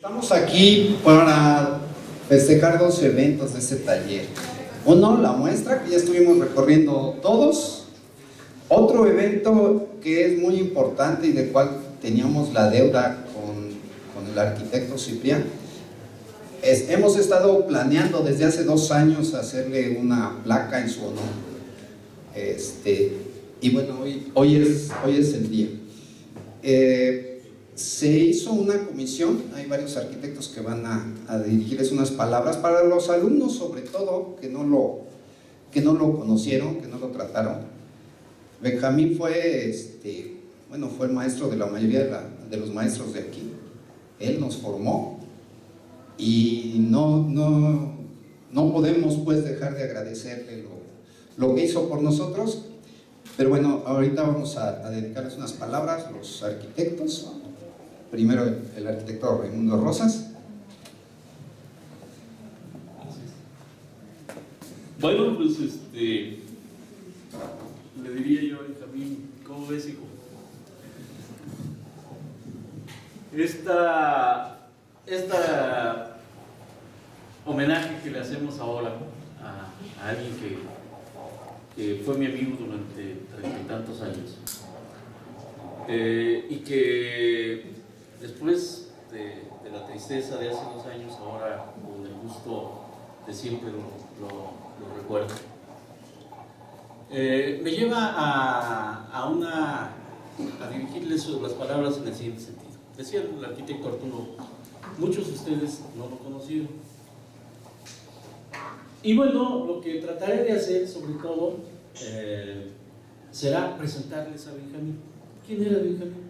Estamos aquí para festejar dos eventos de este taller. Uno, la muestra, que ya estuvimos recorriendo todos. Otro evento que es muy importante y del cual teníamos la deuda con el arquitecto Ciprián. Hemos estado planeando desde hace 2 años hacerle una placa en su honor. Y bueno, hoy es el día. Se hizo una comisión, hay varios arquitectos que van a dirigirles unas palabras para los alumnos, sobre todo, que no lo conocieron, que no lo trataron. Benjamín fue el maestro de la mayoría de los maestros de aquí. Él nos formó y no podemos pues dejar de agradecerle lo que hizo por nosotros. Pero bueno, ahorita vamos a dedicarles unas palabras a los arquitectos. Primero el arquitecto Raimundo Rosas. Bueno, pues le diría yo a Benjamín, ¿cómo ves, hijo? Esta homenaje que le hacemos ahora a alguien que fue mi amigo durante 30 y tantos años, y que después de la tristeza de hace 2 años, ahora con el gusto de siempre lo recuerdo. Me lleva a dirigirles las palabras en el siguiente sentido. Decía el arquitecto Arturo, muchos de ustedes no lo conocieron. Y bueno, lo que trataré de hacer, sobre todo, será presentarles a Benjamín. ¿Quién era Benjamín?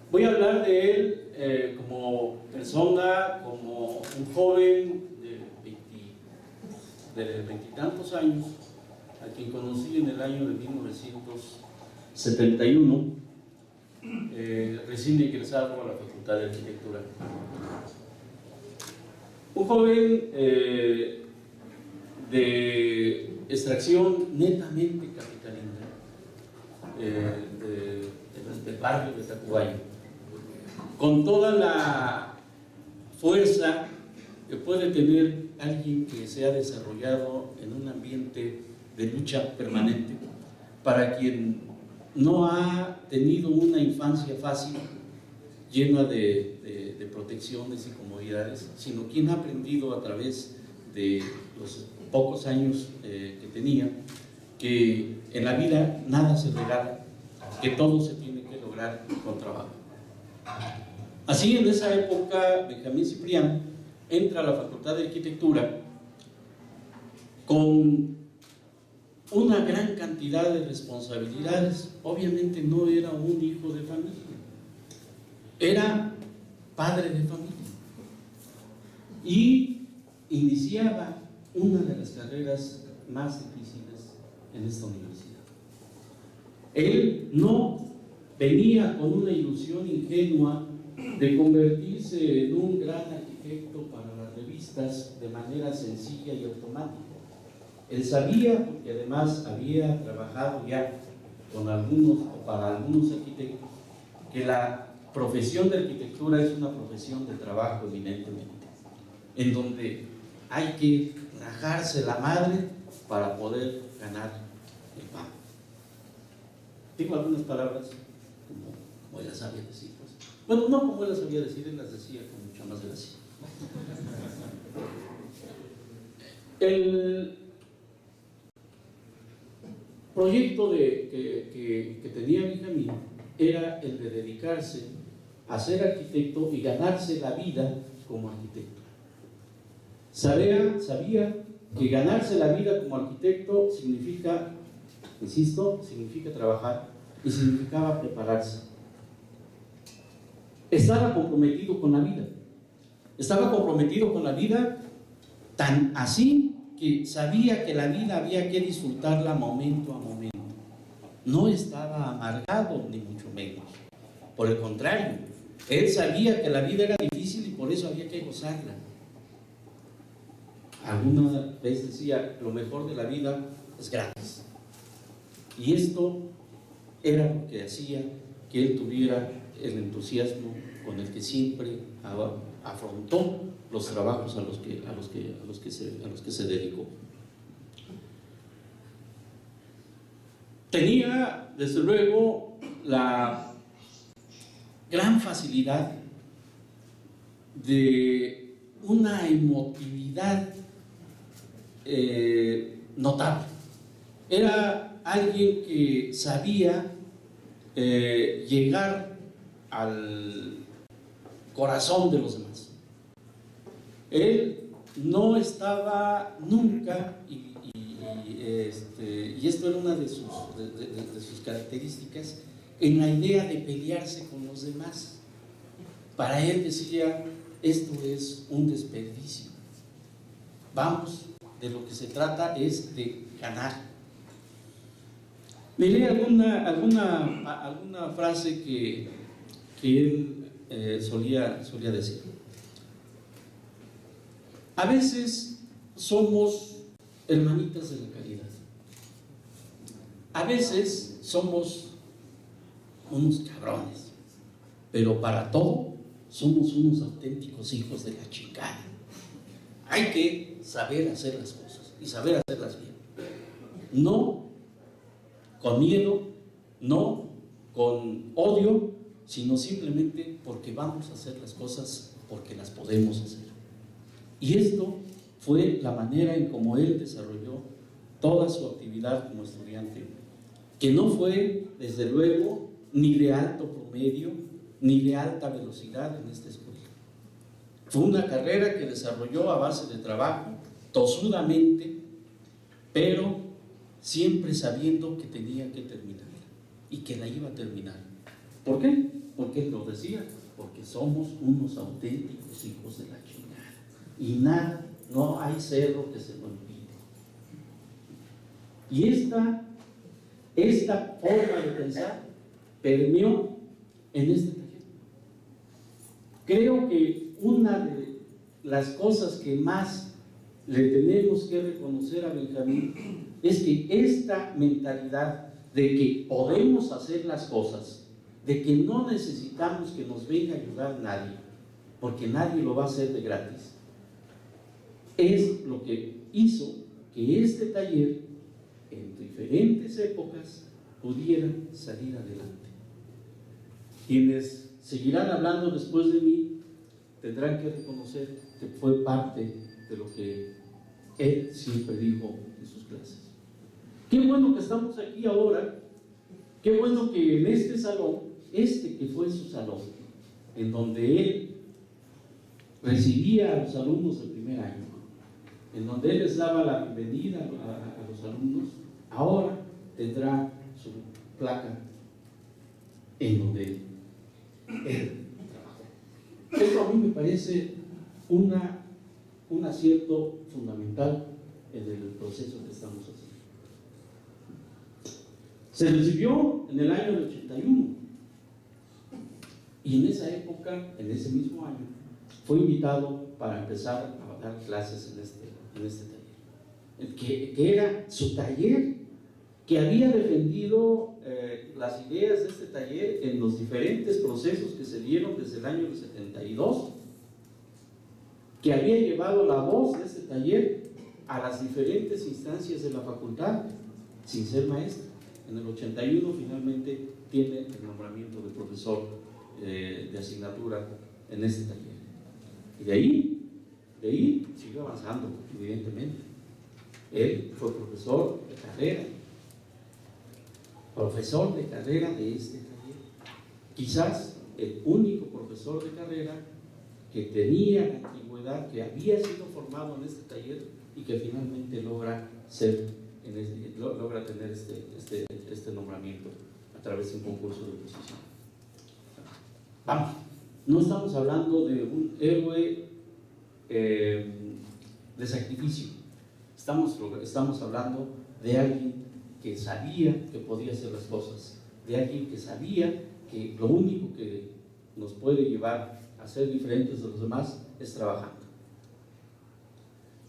Voy a hablar de él como persona, como un joven de 20 y tantos años, a quien conocí en el año de 1971, recién egresado a la Facultad de Arquitectura. Un joven de extracción netamente capitalina, del barrio de Tacubaya, con toda la fuerza que puede tener alguien que se ha desarrollado en un ambiente de lucha permanente, para quien no ha tenido una infancia fácil, llena de protecciones y comodidades, sino quien ha aprendido a través de los pocos años que tenía, que en la vida nada se regala, que todo se tiene que lograr con trabajo. Así, en esa época, Benjamín Ciprián entra a la Facultad de Arquitectura con una gran cantidad de responsabilidades. Obviamente no era un hijo de familia, era padre de familia, y iniciaba una de las carreras más difíciles en esta universidad. Él no venía con una ilusión ingenua de convertirse en un gran arquitecto para las revistas de manera sencilla y automática. Él sabía, porque además había trabajado ya con algunos o para algunos arquitectos, que la profesión de arquitectura es una profesión de trabajo eminentemente, en donde hay que rajarse la madre para poder ganar el pan. Tengo algunas palabras como él las sabía decir, pues. Bueno, no como él las sabía decir, él las decía con mucha más gracia. El proyecto que tenía Benjamín era el de dedicarse a ser arquitecto y ganarse la vida como arquitecto. Sabía que ganarse la vida como arquitecto significa, insisto, significa trabajar y significaba prepararse. Estaba comprometido con la vida. Estaba comprometido con la vida tan así que sabía que la vida había que disfrutarla momento a momento. No estaba amargado, ni mucho menos. Por el contrario, él sabía que la vida era difícil y por eso había que gozarla. Alguna vez decía, lo mejor de la vida es gratis. Y esto era lo que hacía que él tuviera el entusiasmo con el que siempre afrontó los trabajos a los que se dedicó. Tenía, desde luego, la gran facilidad de una emotividad notable. Era alguien que sabía llegar al corazón de los demás. Él no estaba nunca, y esto era una de sus características, en la idea de pelearse con los demás. Para él decía, esto es un desperdicio. Vamos, de lo que se trata es de ganar. Leí alguna frase que él solía decir. A veces somos hermanitas de la caridad. A veces somos unos cabrones, pero para todo somos unos auténticos hijos de la chingada. Hay que saber hacer las cosas y saber hacerlas bien. No con miedo, no con odio, sino simplemente porque vamos a hacer las cosas porque las podemos hacer. Y esto fue la manera en cómo él desarrolló toda su actividad como estudiante, que no fue, desde luego, ni de alto promedio, ni de alta velocidad en esta escuela. Fue una carrera que desarrolló a base de trabajo, tosudamente, pero siempre sabiendo que tenía que terminar y que la iba a terminar. ¿Por qué? Porque él lo decía, porque somos unos auténticos hijos de la chingada. Y nada, no hay cerro que se lo impida. Y esta forma de pensar permeó en este taller. Creo que una de las cosas que más le tenemos que reconocer a Benjamín es que esta mentalidad de que podemos hacer las cosas, de que no necesitamos que nos venga a ayudar nadie, porque nadie lo va a hacer de gratis, es lo que hizo que este taller en diferentes épocas pudiera salir adelante. Quienes seguirán hablando después de mí tendrán que reconocer que fue parte de lo que él siempre dijo en sus clases. Qué bueno que estamos aquí ahora, qué bueno que en este salón, que fue su salón, en donde él recibía a los alumnos del primer año, en donde él les daba la bienvenida a los alumnos, ahora tendrá su placa en donde él trabajó. Esto a mí me parece un acierto fundamental en el proceso que estamos haciendo. Se recibió en el año del 81 y en esa época, en ese mismo año, fue invitado para empezar a dar clases en este taller, que era su taller, que había defendido las ideas de este taller en los diferentes procesos que se dieron desde el año del 72, que había llevado la voz de este taller a las diferentes instancias de la facultad sin ser maestro. En el 81 finalmente tiene el nombramiento de profesor de asignatura en este taller. Y de ahí siguió avanzando, evidentemente. Él fue profesor de carrera de este taller. Quizás el único profesor de carrera que tenía la antigüedad, que había sido formado en este taller y que finalmente logra tener este nombramiento a través de un concurso de oposición. Vamos, no estamos hablando de un héroe de sacrificio, estamos hablando de alguien que sabía que podía hacer las cosas, de alguien que sabía que lo único que nos puede llevar a ser diferentes de los demás es trabajando.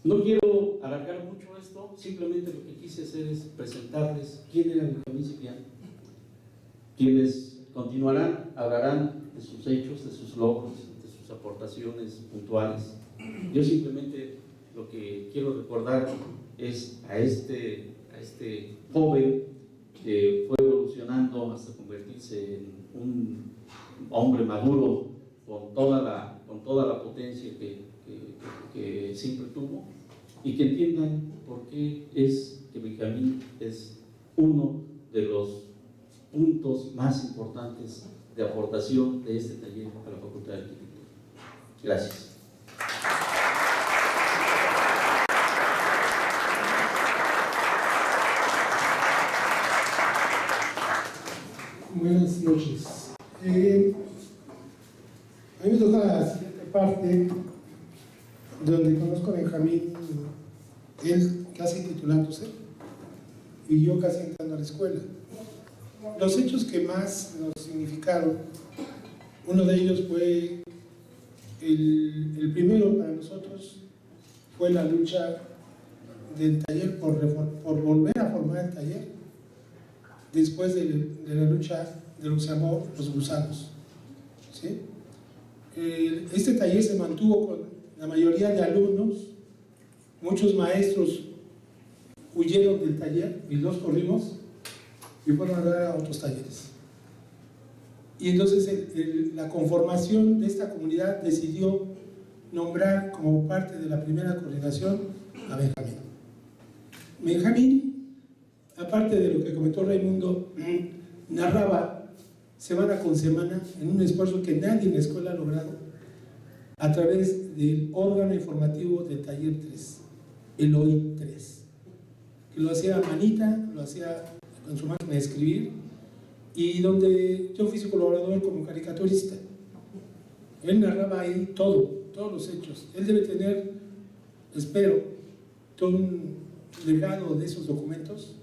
No quiero alargar mucho esto, simplemente lo que quise hacer es presentarles quién era Benjamín Cipriano. Quienes continuarán, hablarán de sus hechos, de sus logros, de sus aportaciones puntuales. Yo simplemente lo que quiero recordar es a este joven que fue evolucionando hasta convertirse en un hombre maduro con toda la potencia que siempre tuvo, y que entiendan por qué es que Benjamín es uno de los puntos más importantes de aportación de este taller a la Facultad de Arquitectura. Gracias. Buenas noches. A mí me toca la siguiente parte, donde conozco a Benjamín, él casi titulándose y yo casi entrando a la escuela. Los hechos que más nos significaron, uno de ellos fue el primero para nosotros, fue la lucha del taller por volver a formar el taller después de la lucha de lo que se llamó los gusanos, ¿sí? Este taller se mantuvo con la mayoría de alumnos. Muchos maestros huyeron del taller y los corrimos y fueron a dar a otros talleres. Y entonces la conformación de esta comunidad decidió nombrar como parte de la primera coordinación a Benjamín. Benjamín, aparte de lo que comentó Raimundo, narraba semana con semana en un esfuerzo que nadie en la escuela ha logrado a través del órgano informativo del taller 3, el OI 3, que lo hacía a manita, lo hacía con su máquina de escribir, y donde yo fui su colaborador como caricaturista. Él narraba ahí todos los hechos. Él debe tener, espero, todo un legado de esos documentos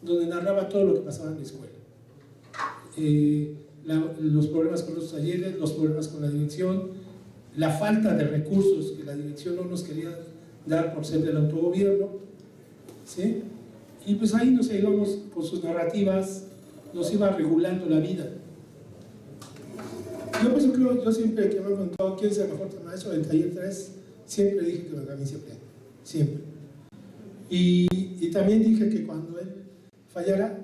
donde narraba todo lo que pasaba en la escuela. Los problemas con los talleres, los problemas con la dirección, la falta de recursos que la dirección no nos quería dar por ser del autogobierno, ¿sí? Y pues ahí nos íbamos con sus narrativas, nos iba regulando la vida. Yo siempre que me han preguntado quién es el mejor maestro del taller 3, siempre dije que Benjamín Cipriano, siempre. Y también dije que cuando él fallara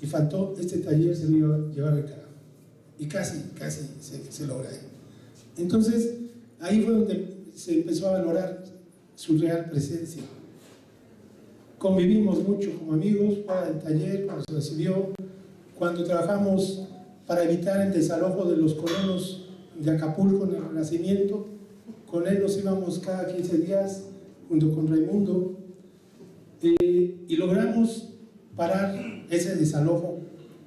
y faltó, este taller se lo iba a llevar al carajo. Y casi se logra. Entonces, ahí fue donde se empezó a valorar su real presencia. Convivimos mucho como amigos fuera del taller, cuando se recibió, cuando trabajamos para evitar el desalojo de los colonos de Acapulco en el Renacimiento. Con él nos íbamos cada 15 días junto con Raimundo, y logramos parar ese desalojo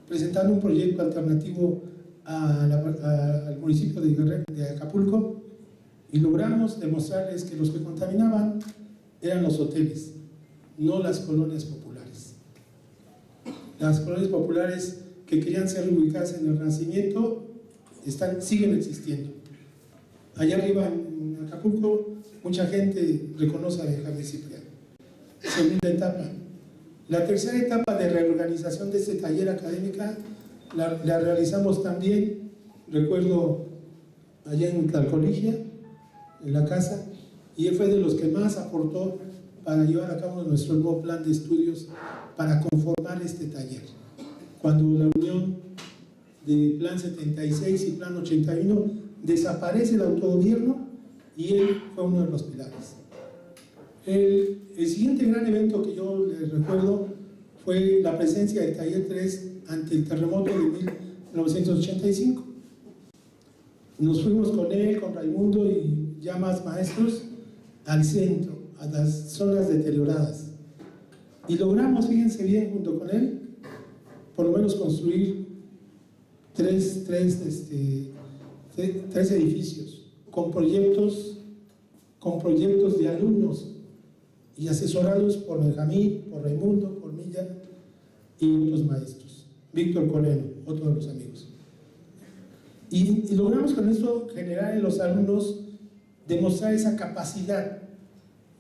presentando un proyecto alternativo al municipio de Acapulco, y logramos demostrarles que los que contaminaban eran los hoteles, no las colonias populares. Las colonias populares que querían ser ubicadas en el Renacimiento siguen existiendo. Allá arriba en Acapulco mucha gente reconoce a Benjamín Cipriano. Segunda etapa. La tercera etapa de reorganización de este taller académica la realizamos también, recuerdo, allá en Tlalcoligia, en la casa, y él fue de los que más aportó para llevar a cabo nuestro nuevo plan de estudios para conformar este taller. Cuando la unión de Plan 76 y Plan 81 desaparece el autogobierno, y él fue uno de los pilares. El siguiente gran evento que yo les recuerdo fue la presencia del taller 3 ante el terremoto de 1985. Nos fuimos con él, con Raimundo y ya más maestros al centro, a las zonas deterioradas, y logramos, fíjense bien, junto con él, por lo menos construir tres edificios con proyectos de alumnos y asesorados por Benjamín, por Raimundo, por Milla y otros maestros. Víctor Coleno, otro de los amigos. Y logramos con esto generar en los alumnos, demostrar esa capacidad.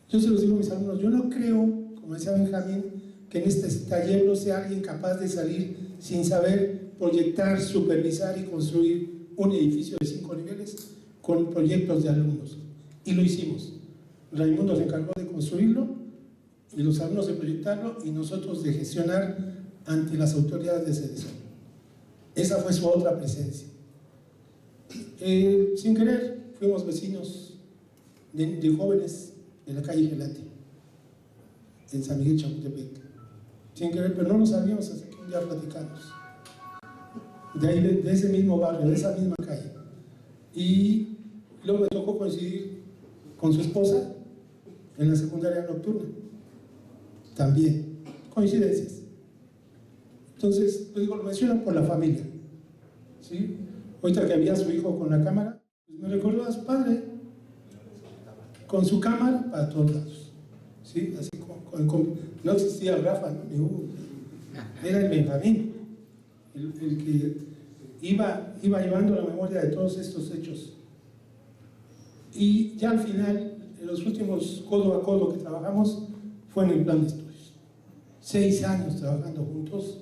Yo se los digo a mis alumnos, yo no creo, como decía Benjamín, que en este taller no sea alguien capaz de salir sin saber proyectar, supervisar y construir un edificio de 5 niveles con proyectos de alumnos. Y lo hicimos. Raimundo se encargó de construirlo y los alumnos de proyectarlo y nosotros de gestionar ante las autoridades de selección. Esa fue su otra presencia. Sin querer, fuimos vecinos de jóvenes de la calle Gelati, en San Miguel Chapultepec. Sin querer, pero no lo sabíamos hasta que un día platicamos. De ahí, de ese mismo barrio, de esa misma calle. Y luego me tocó coincidir con su esposa en la secundaria nocturna. También, coincidencias. Entonces, lo menciono por la familia. ¿Sí? Ahorita que había su hijo con la cámara, pues me recordó a su padre, con su cámara para todos lados. ¿Sí? Así no existía Rafa, ¿no? Ni Hugo. Era el Benjamín, el que iba llevando la memoria de todos estos hechos. Y ya al final, en los últimos codo a codo que trabajamos, fue en el plan de estudios. 6 años trabajando juntos.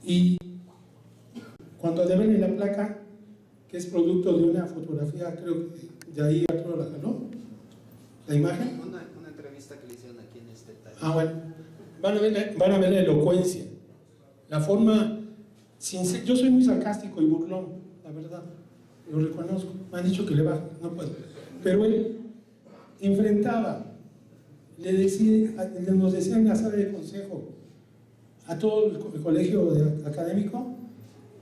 Y cuando develen la placa, que es producto de una fotografía, creo que de ahí Arturo la jaló, la imagen. Una entrevista que le hicieron aquí en este taller. Bueno, van a ver la elocuencia, la forma sincera. Yo soy muy sarcástico y burlón, la verdad, lo reconozco. Me han dicho que le baje, no puedo. Pero él enfrentaba, nos decía en la sala de consejo a todo el colegio académico,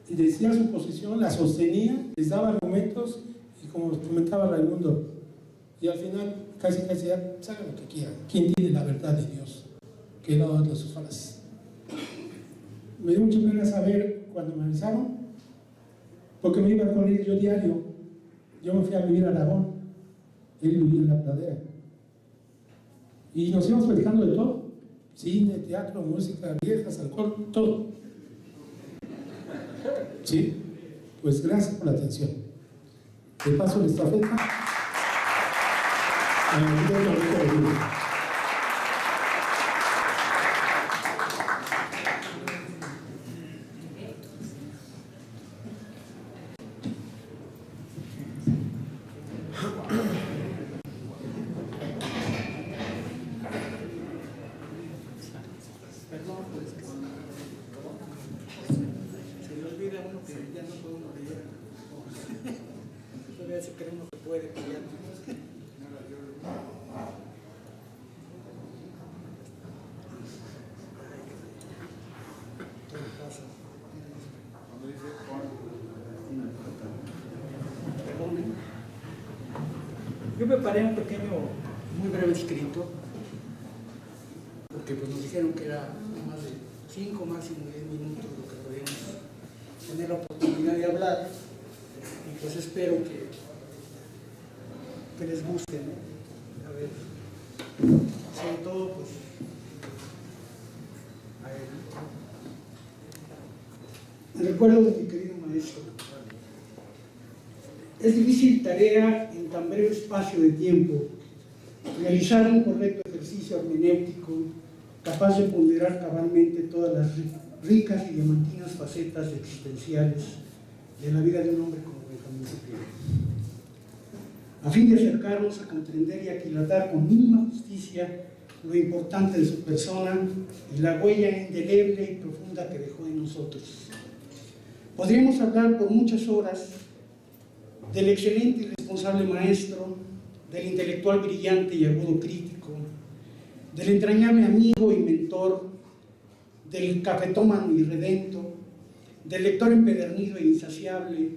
y decía su posición, la sostenía, les daba argumentos, y como comentaba Raimundo, y al final casi decía, hagan lo que quieran, ¿quién tiene la verdad de Dios? Que no de sus frases. Me dio mucha pena saber cuando me avisaron, porque me iba con él yo diario. Yo me fui a vivir a Aragón, él vivía en la pradera, y nos íbamos platicando de todo: cine, teatro, música, viejas, alcohol, todo. ¿Sí? Pues gracias por la atención. Te paso la estafeta. Yo preparé un pequeño, muy breve escrito, porque pues nos dijeron que era no más de 5, máximo 10 minutos lo que podíamos tener la oportunidad de hablar, y pues espero que les guste, ¿no? A ver, sobre todo pues a él. Me recuerdo de mi querido maestro. Es difícil tarea en tan breve espacio de tiempo realizar un correcto ejercicio hermenéutico capaz de ponderar cabalmente todas las ricas y diamantinas facetas existenciales de la vida de un hombre como Benjamín Cipriano. A fin de acercarnos a comprender y aquilatar con mínima justicia lo importante de su persona y la huella indeleble y profunda que dejó en nosotros. Podríamos hablar por muchas horas del excelente y responsable maestro, del intelectual brillante y agudo crítico, del entrañable amigo y mentor, del cafetómano irredento, del lector empedernido e insaciable,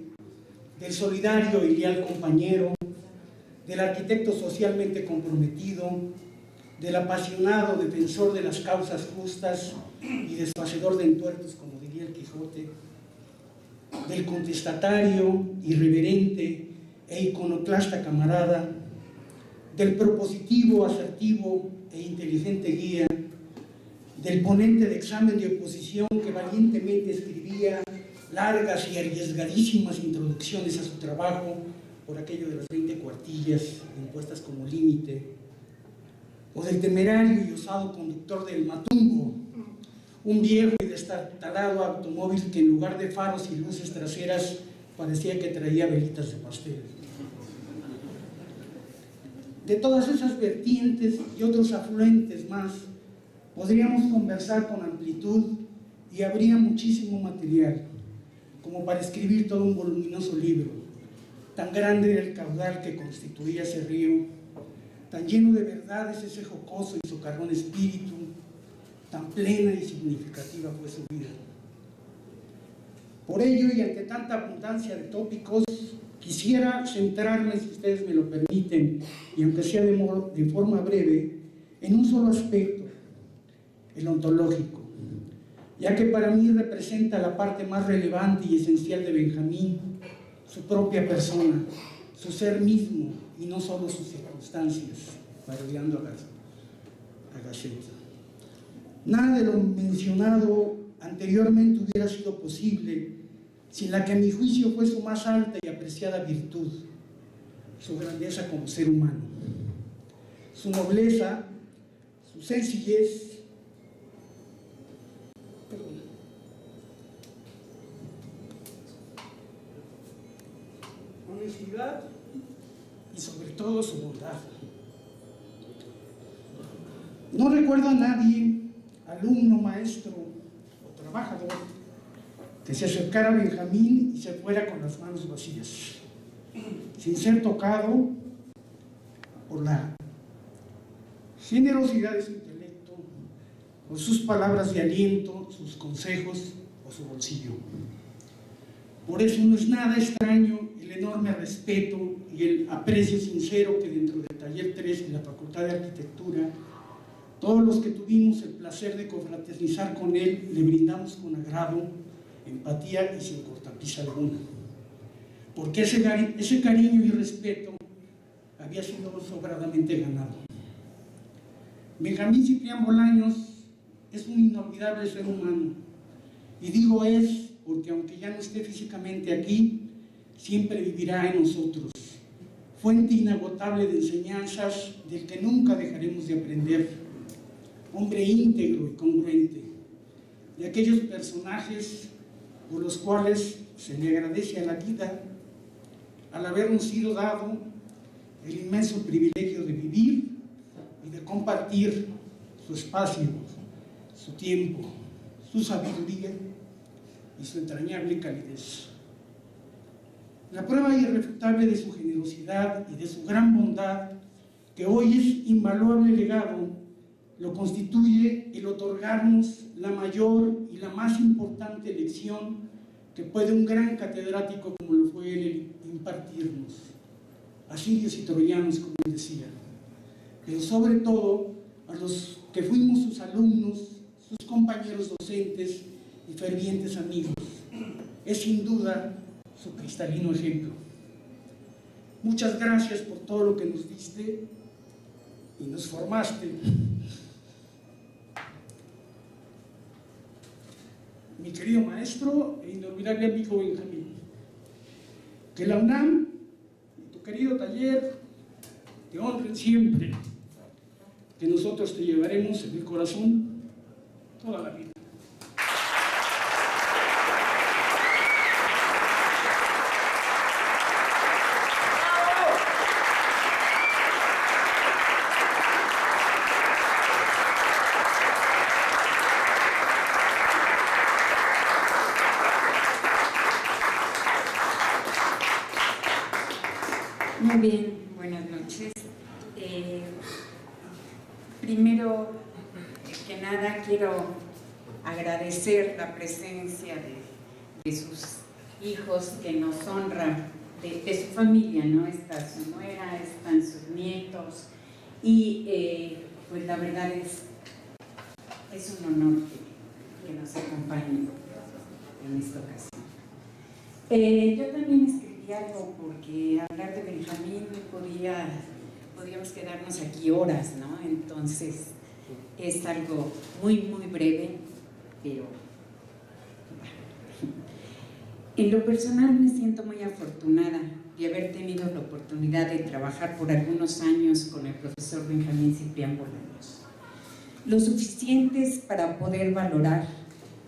del solidario y leal compañero, del arquitecto socialmente comprometido, del apasionado defensor de las causas justas y desfacedor de entuertos, como diría el Quijote, del contestatario, irreverente e iconoclasta camarada, del propositivo, asertivo e inteligente guía, del ponente de examen de oposición que valientemente escribía largas y arriesgadísimas introducciones a su trabajo por aquello de las 20 cuartillas impuestas como límite, o del temerario y osado conductor del Matumbo, un viejo y destartalado automóvil que en lugar de faros y luces traseras parecía que traía velitas de pastel. De todas esas vertientes y otros afluentes más, podríamos conversar con amplitud y habría muchísimo material, como para escribir todo un voluminoso libro. Tan grande era el caudal que constituía ese río, tan lleno de verdades ese jocoso y socarrón espíritu, tan plena y significativa fue su vida. Por ello, y ante tanta abundancia de tópicos, quisiera centrarme, si ustedes me lo permiten, y aunque sea de forma breve, en un solo aspecto, el ontológico, ya que para mí representa la parte más relevante y esencial de Benjamín, su propia persona, su ser mismo, y no solo sus circunstancias, parodiando a Gasset. Nada de lo mencionado anteriormente hubiera sido posible sin la que a mi juicio fue su más alta y apreciada virtud, su grandeza como ser humano, su nobleza, su sencillez, honestidad y sobre todo su bondad. No recuerdo a nadie, alumno, maestro o trabajador, que se acercara a Benjamín y se fuera con las manos vacías, sin ser tocado por la generosidad de su intelecto, por sus palabras de aliento, sus consejos o su bolsillo. Por eso no es nada extraño el enorme respeto y el aprecio sincero que dentro del Taller 3 de la Facultad de Arquitectura, todos los que tuvimos el placer de confraternizar con él, le brindamos con agrado, empatía y sin cortapisa alguna. Porque ese cariño y respeto había sido sobradamente ganado. Benjamín Ciprián Bolaños es un inolvidable ser humano. Y digo es porque aunque ya no esté físicamente aquí, siempre vivirá en nosotros. Fuente inagotable de enseñanzas del que nunca dejaremos de aprender. Hombre íntegro y congruente. De aquellos personajes por los cuales se le agradece a la vida al habernos sido dado el inmenso privilegio de vivir y de compartir su espacio, su tiempo, su sabiduría y su entrañable calidez. La prueba irrefutable de su generosidad y de su gran bondad, que hoy es invaluable legado, lo constituye el otorgarnos la mayor y la más importante lección que puede un gran catedrático como lo fue él impartirnos, asirios y troyanos, como él decía, pero sobre todo a los que fuimos sus alumnos, sus compañeros docentes y fervientes amigos. Es sin duda su cristalino ejemplo. Muchas gracias por todo lo que nos diste y nos formaste. Mi querido maestro e inolvidable amigo Benjamín. Que la UNAM y tu querido taller te honren siempre, que nosotros te llevaremos en el corazón toda la vida. Muy bien, buenas noches. Primero que nada quiero agradecer la presencia de sus hijos que nos honran, de su familia, ¿no? Está su nuera, están sus nietos y pues la verdad es un honor que nos acompañen en esta ocasión. Yo también escribí algo porque hablar de Benjamín podríamos quedarnos aquí horas, ¿no? Entonces es algo muy, muy breve, pero bueno. En lo personal me siento muy afortunada de haber tenido la oportunidad de trabajar por algunos años con el profesor Benjamín Ciprián Bolaños. lo suficientes para poder valorar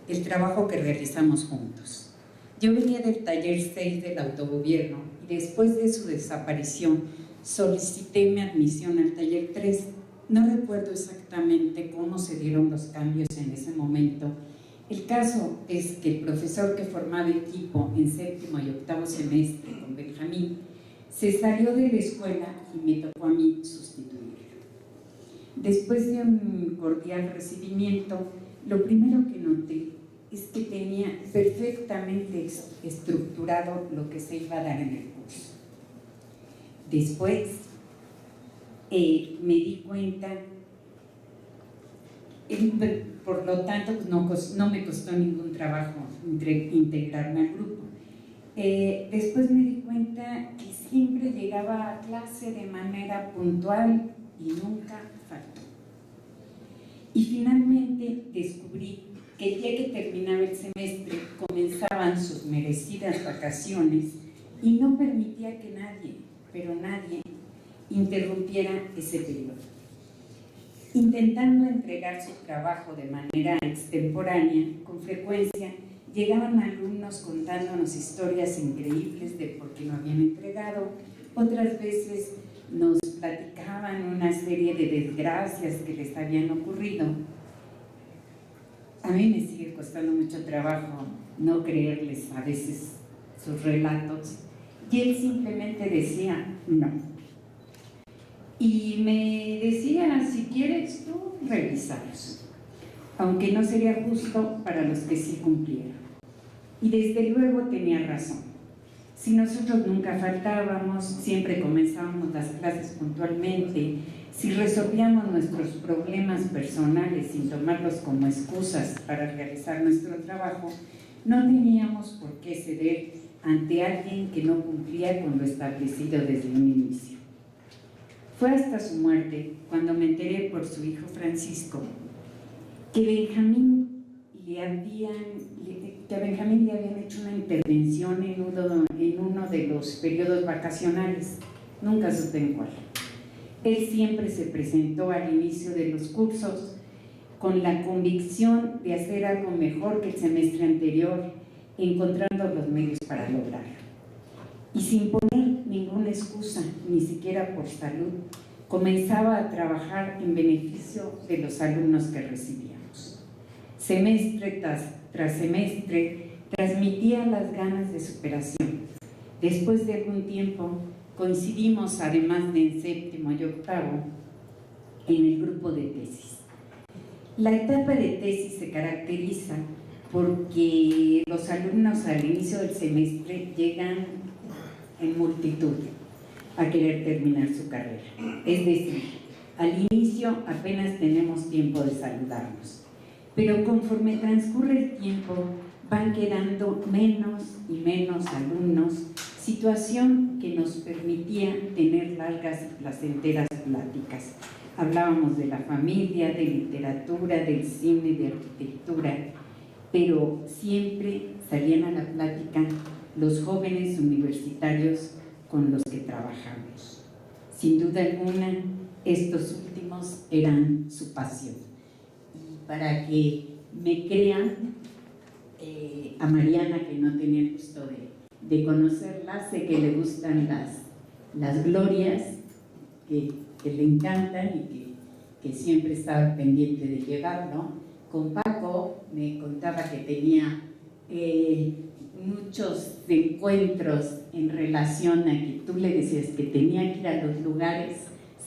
el trabajo que realizamos juntos. Yo venía del taller 6 del autogobierno y después de su desaparición solicité mi admisión al taller 3. No recuerdo exactamente cómo se dieron los cambios en ese momento. El caso es que el profesor que formaba equipo en 7º y 8º semestre con Benjamín se salió de la escuela y me tocó a mí sustituirlo. Después de un cordial recibimiento, lo primero que noté es que tenía perfectamente estructurado lo que se iba a dar en el curso. Después me di cuenta, por lo tanto no me costó ningún trabajo integrarme al grupo. Después me di cuenta que siempre llegaba a clase de manera puntual y nunca faltó. Y finalmente descubrí que el día que terminaba el semestre comenzaban sus merecidas vacaciones y no permitía que nadie, pero nadie, interrumpiera ese periodo. Intentando entregar su trabajo de manera extemporánea, con frecuencia llegaban alumnos contándonos historias increíbles de por qué no habían entregado, otras veces nos platicaban una serie de desgracias que les habían ocurrido. A mí me sigue costando mucho trabajo no creerles a veces sus relatos, y él simplemente decía no. Y me decía, si quieres tú, revisalos, aunque no sería justo para los que sí cumplieron. Y desde luego tenía razón. Si nosotros nunca faltábamos, siempre comenzábamos las clases puntualmente, si resolvíamos nuestros problemas personales sin tomarlos como excusas para realizar nuestro trabajo, no teníamos por qué ceder ante alguien que no cumplía con lo establecido desde un inicio. Fue hasta su muerte, cuando me enteré por su hijo Francisco, que a Benjamín le habían hecho una intervención en uno de los periodos vacacionales, nunca supe en cuál. Él siempre se presentó al inicio de los cursos con la convicción de hacer algo mejor que el semestre anterior, encontrando los medios para lograrlo. Y sin poner ninguna excusa, ni siquiera por salud, comenzaba a trabajar en beneficio de los alumnos que recibíamos. Semestre tras semestre, transmitía las ganas de superación. Después de algún tiempo, coincidimos, además de en 7º y 8º, en el grupo de tesis. La etapa de tesis se caracteriza porque los alumnos al inicio del semestre llegan en multitud a querer terminar su carrera. Es decir, al inicio apenas tenemos tiempo de saludarnos, pero conforme transcurre el tiempo van quedando menos y menos alumnos, situación que nos permitía tener largas y placenteras pláticas. Hablábamos de la familia, de literatura, del cine, de arquitectura, pero siempre salían a la plática los jóvenes universitarios con los que trabajamos. Sin duda alguna, estos últimos eran su pasión. Y para que me crean, a Mariana, que no tenía el gusto de conocerla, sé que le gustan las glorias, que le encantan y que siempre estaba pendiente de llevarlo. Con Paco me contaba que tenía muchos encuentros en relación a que tú le decías que tenía que ir a los lugares,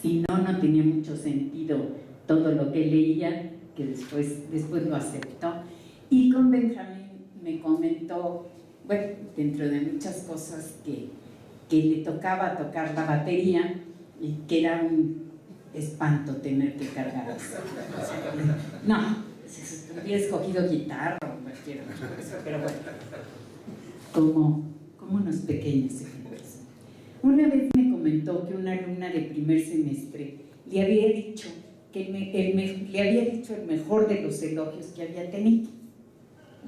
si no, no tenía mucho sentido todo lo que leía, que después lo aceptó. Y con Benjamín me comentó, bueno, dentro de muchas cosas, que le tocaba tocar la batería y que era un espanto tener que cargar eso. No, si hubiera escogido guitarra o cualquier otra cosa, pero bueno, como unos pequeños ejemplos. Una vez me comentó que una alumna de primer semestre le había dicho el mejor de los elogios que había tenido.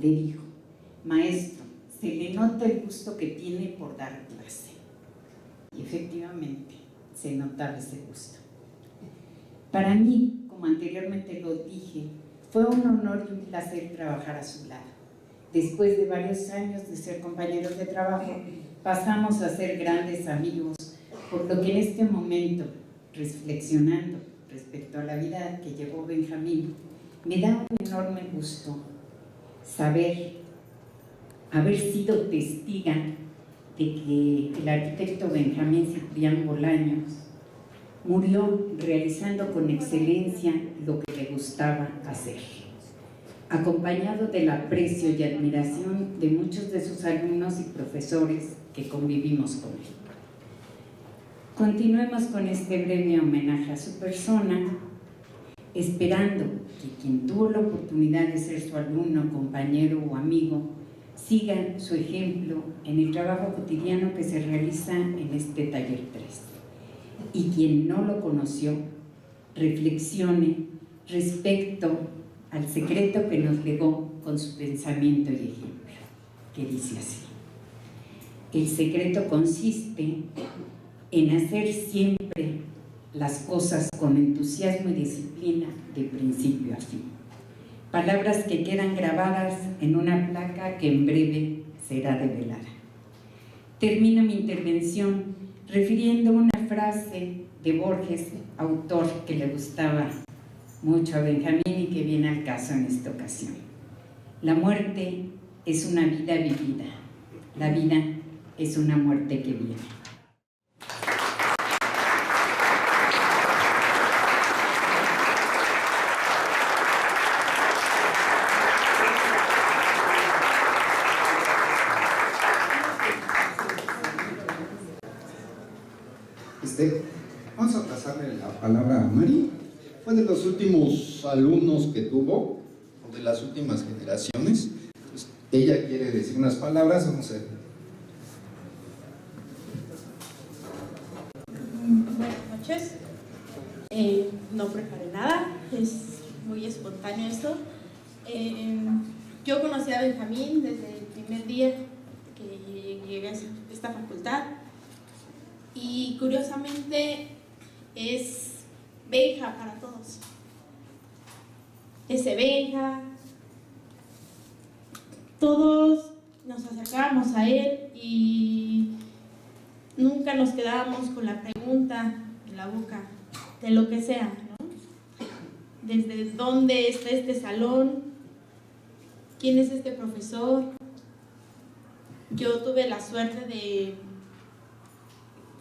Le dijo: maestro, se le nota el gusto que tiene por dar clase. Y efectivamente se notaba ese gusto. Para mí, como anteriormente lo dije, fue un honor y un placer trabajar a su lado. Después de varios años de ser compañeros de trabajo, pasamos a ser grandes amigos, por lo que en este momento, reflexionando respecto a la vida que llevó Benjamín, me da un enorme gusto haber sido testiga de que el arquitecto Benjamín Ciprián Bolaños murió realizando con excelencia lo que le gustaba hacer, acompañado del aprecio y admiración de muchos de sus alumnos y profesores que convivimos con él. Continuemos con este breve homenaje a su persona, esperando que quien tuvo la oportunidad de ser su alumno, compañero o amigo, siga su ejemplo en el trabajo cotidiano que se realiza en este taller 3. Y quien no lo conoció, reflexione respecto al secreto que nos legó con su pensamiento y ejemplo, que dice así: el secreto consiste en hacer siempre las cosas con entusiasmo y disciplina de principio a fin. Palabras que quedan grabadas en una placa que en breve será develada. Termino mi intervención refiriendo una frase de Borges, autor que le gustaba mucho a Benjamín y que viene al caso en esta ocasión. La muerte es una vida vivida, la vida es una muerte que viene. Vamos a pasarle la palabra a Mari. Fue de los últimos alumnos que tuvo, o de las últimas generaciones. Entonces, ella quiere decir unas palabras, vamos a ver. Buenas noches. No preparé nada, es muy espontáneo esto. Yo conocí a Benjamín desde el primer día que llegué a esta facultad. Y curiosamente es Benja para todos. Ese Benja, todos nos acercábamos a él y nunca nos quedábamos con la pregunta en la boca de lo que sea, ¿no? Desde dónde está este salón, quién es este profesor. Yo tuve la suerte de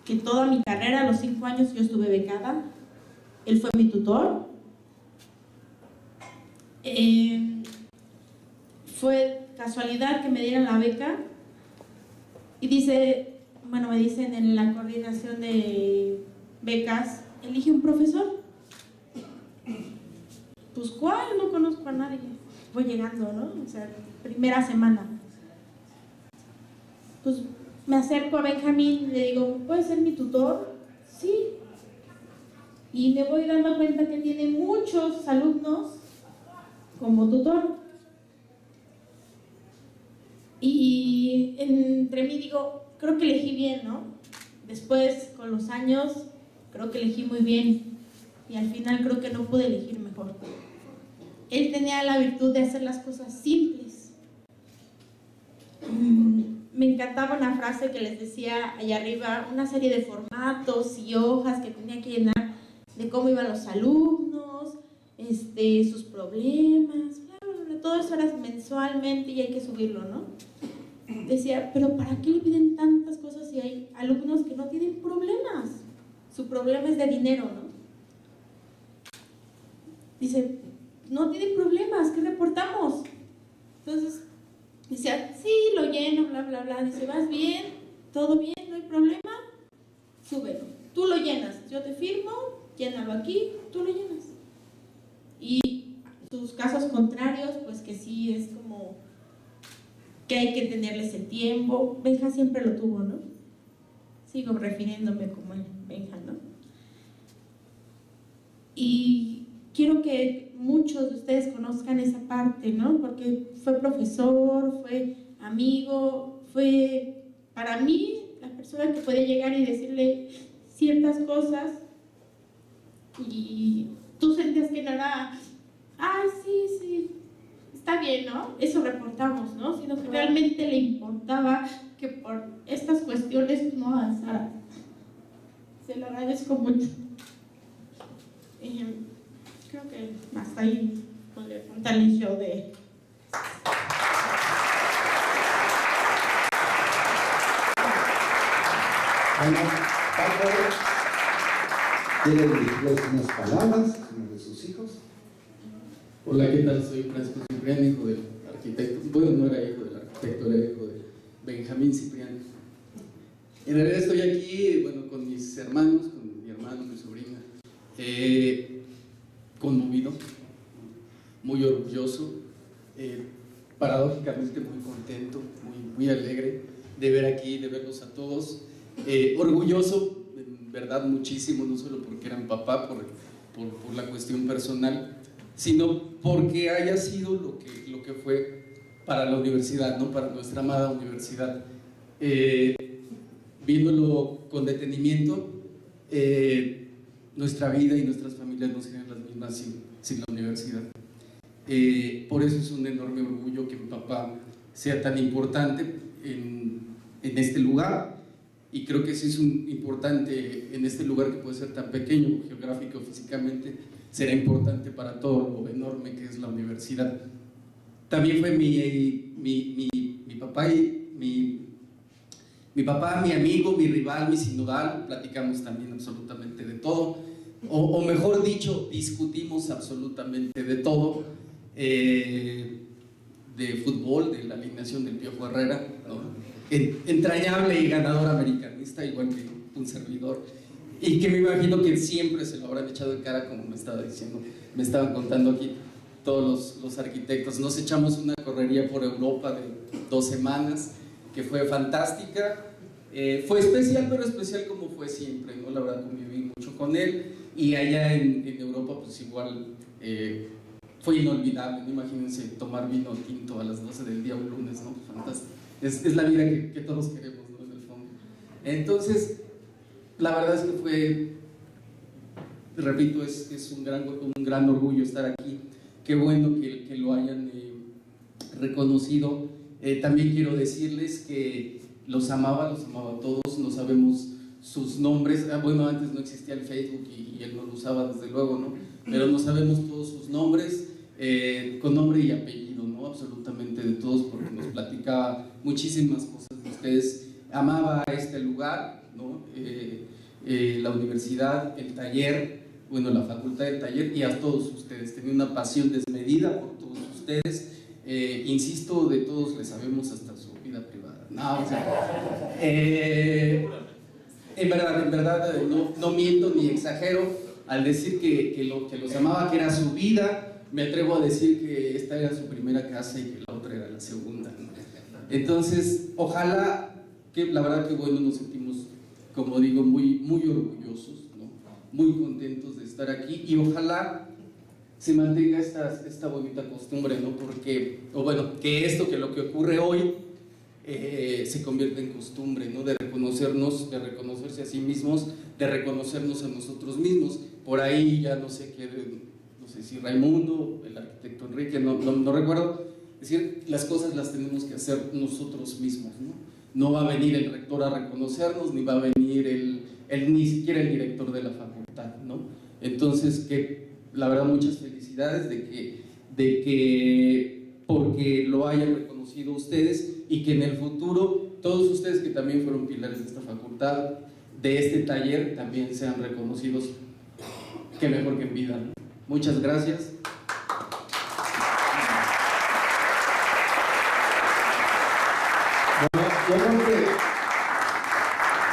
que toda mi carrera, a los 5 años, yo estuve becada. Él fue mi tutor. Fue casualidad que me dieran la beca. Y me dicen en la coordinación de becas, elige un profesor. Pues, ¿cuál? No conozco a nadie. Voy llegando, ¿no? O sea, primera semana. Pues, me acerco a Benjamín y le digo, ¿puedes ser mi tutor? Sí. Y me voy dando cuenta que tiene muchos alumnos como tutor. Y entre mí digo, creo que elegí bien, ¿no? Después, con los años, creo que elegí muy bien. Y al final creo que no pude elegir mejor. Él tenía la virtud de hacer las cosas simples. Me encantaba una frase que les decía allá arriba, una serie de formatos y hojas que tenía que llenar de cómo iban los alumnos, sus problemas, todo eso era mensualmente y hay que subirlo, ¿no? Decía, pero ¿para qué le piden tantas cosas si hay alumnos que no tienen problemas? Su problema es de dinero, ¿no? Dice, no tienen problemas, ¿qué reportamos? Entonces, decía, sí, lo lleno, bla, bla, bla. Dice, ¿vas bien? ¿Todo bien? ¿No hay problema? Súbelo. Tú lo llenas. Yo te firmo, llénalo aquí, tú lo llenas. Y sus casos contrarios, pues que sí es como que hay que tenerles el tiempo. Benja siempre lo tuvo, ¿no? Sigo refiriéndome como el Benja, ¿no? Y quiero que muchos de ustedes conozcan esa parte, ¿no? Porque fue profesor, fue amigo, fue para mí la persona que puede llegar y decirle ciertas cosas y tú sentías que no era, ay, sí, está bien, ¿no? Eso reportamos, ¿no? Sino que realmente le importaba que por estas cuestiones no avanzara. Se lo agradezco mucho. Creo que hasta ahí podría contar el show de... Bueno, Paco quiere dirigirles unas palabras de sus hijos. Hola, ¿qué tal? Soy Francisco Ciprián, hijo del arquitecto. Bueno, no era hijo del arquitecto, era hijo de Benjamín Ciprián. En realidad estoy aquí, bueno, con mis hermanos, con mi hermano, mi sobrina, conmovido, muy orgulloso, paradójicamente muy contento, muy alegre de ver aquí, de verlos a todos. Orgulloso, en verdad, muchísimo, no solo porque eran papá, por la cuestión personal, sino porque haya sido lo que fue para la universidad, ¿no? Para nuestra amada universidad. Viéndolo con detenimiento, nuestra vida y nuestras familias no serían las mismas sin la universidad. Por eso es un enorme orgullo que mi papá sea tan importante en este lugar, y creo que sí es importante en este lugar que puede ser tan pequeño, geográfico, físicamente, será importante para todo lo enorme que es la universidad. También fue mi papá y mi papá, mi amigo, mi rival, mi sinodal. Platicamos también absolutamente de todo, o mejor dicho, discutimos absolutamente de todo, de fútbol, de la alineación del Piojo Herrera, ¿no? Entrañable y ganador americanista, igual que un servidor, y que me imagino que siempre se lo habrán echado en cara, como me estaba diciendo, me estaban contando aquí todos los arquitectos. Nos echamos una correría por Europa de 2 semanas, que fue fantástica, fue especial, pero especial como fue siempre, ¿no? La verdad, conviví mucho con él, y allá en Europa pues igual fue inolvidable, ¿no? Imagínense tomar vino tinto a las 12 del día un lunes, ¿no? Fantástico. Es la vida que todos queremos, ¿no? En el fondo. Entonces, la verdad es que fue, repito, es un gran orgullo estar aquí. Qué bueno que lo hayan reconocido. También quiero decirles que los amaba a todos, no sabemos sus nombres. Bueno, antes no existía el Facebook y él no lo usaba, desde luego, ¿no? Pero no sabemos todos sus nombres, con nombre y apellido, ¿no? Absolutamente de todos, porque nos platicaba muchísimas cosas de ustedes. Amaba este lugar, ¿no? La universidad, el taller, bueno, la facultad del taller, y a todos ustedes. Tenía una pasión desmedida por todos ustedes. Insisto, de todos les sabemos hasta su vida privada. No, o sea, en verdad no miento ni exagero al decir que los amaba, que era su vida. Me atrevo a decir que esta era su primera casa y que la otra era la segunda, ¿no? Entonces, ojalá, que la verdad que bueno, nos sentimos, como digo, muy orgullosos, ¿no? Muy contentos de estar aquí, y ojalá se mantenga esta bonita costumbre, ¿no? Porque, o bueno, que lo que ocurre hoy se convierta en costumbre, ¿no? De reconocernos, de reconocerse a sí mismos, de reconocernos a nosotros mismos. Por ahí ya no sé si Raimundo, el arquitecto Enrique, no recuerdo. Es decir, las cosas las tenemos que hacer nosotros mismos, ¿no? No va a venir el rector a reconocernos, ni va a venir ni siquiera el director de la facultad, ¿no? Entonces, que la verdad, muchas felicidades de que porque lo hayan reconocido ustedes, y que en el futuro todos ustedes que también fueron pilares de esta facultad, de este taller, también sean reconocidos, que mejor que en vida, ¿no? Muchas gracias. Bueno, yo creo que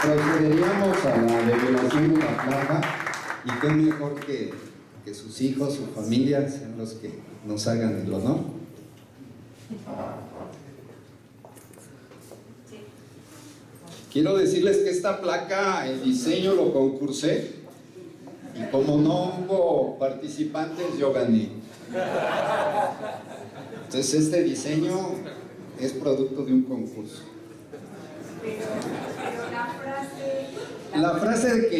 procederíamos a la revelación de la placa, y qué mejor que sus hijos, su familia, sean los que nos hagan el honor. Quiero decirles que esta placa, el diseño lo concursé, y como no hubo participantes, yo gané. Entonces este diseño es producto de un concurso. Pero la frase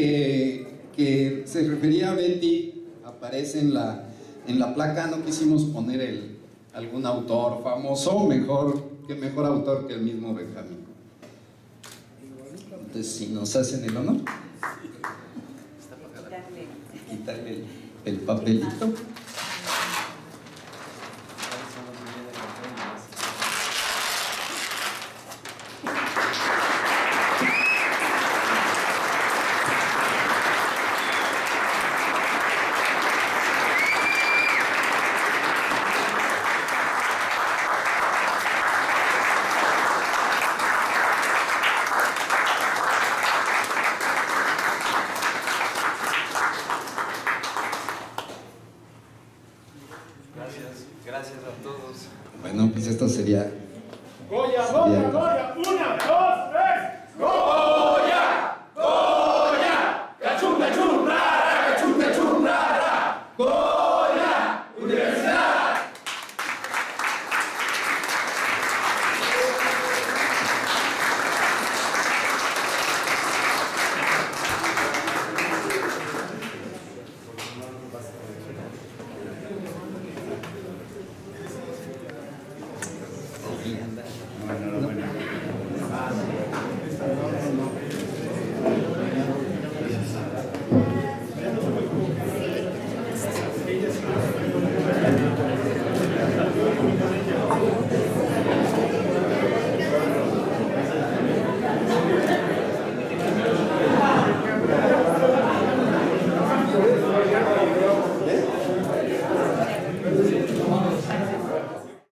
que se refería a Betty aparece en la placa, no quisimos poner algún autor famoso, qué mejor autor que el mismo Benjamín. Entonces, si nos hacen el honor, quitarle el papelito. Gracias a todos. Bueno, pues esto sería... Goya, Goya, Goya, 1, 2, 3, Goya, Goya, cachun, cachun, rara, cachun, cachun, rara, Goya, Universidad. No,